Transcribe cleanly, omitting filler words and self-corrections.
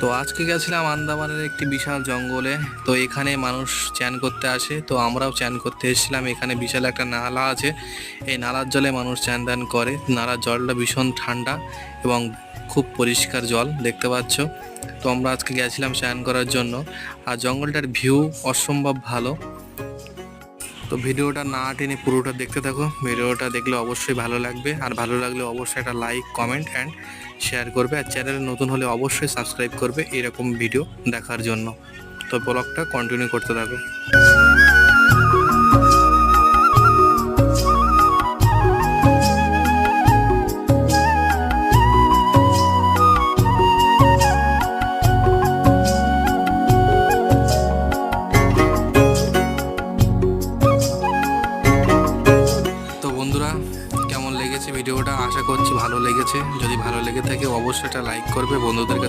তো আজকে গেছিলাম আন্দামানের একটি বিশাল জঙ্গলে। তো এখানে মানুষ চান করতে আসে, তো আমরাও চান করতে এসেছিলাম। এখানে বিশাল একটা নালা আছে, এই নালার জলে মানুষ চান দান করে। নালার জলটা ভীষণ ঠান্ডা এবং খুব পরিষ্কার জল দেখতে পাচ্ছ। তো আমরা আজকে গেছিলাম চান করার জন্য। আর জঙ্গলটার ভিউ অসম্ভব ভালো। তো ভিডিওটা না টেনে পুরোটা দেখতে থাকো। ভিডিওটা দেখলে অবশ্যই ভালো লাগবে, আর ভালো লাগলে অবশ্যই একটা লাইক, কমেন্ট অ্যান্ড শেয়ার করবে। আর চ্যানেলে নতুন হলে অবশ্যই সাবস্ক্রাইব করবে এরকম ভিডিও দেখার জন্য। তো ব্লগটা কন্টিনিউ করতে থাকো। তো বন্ধুরা, কেমন লেগেছে ভিডিওটা? আশা করছি ভালো লেগেছে। যদি ভালো লেগে থাকে অবশ্যই একটা লাইক করবে, বন্ধুদের কাছে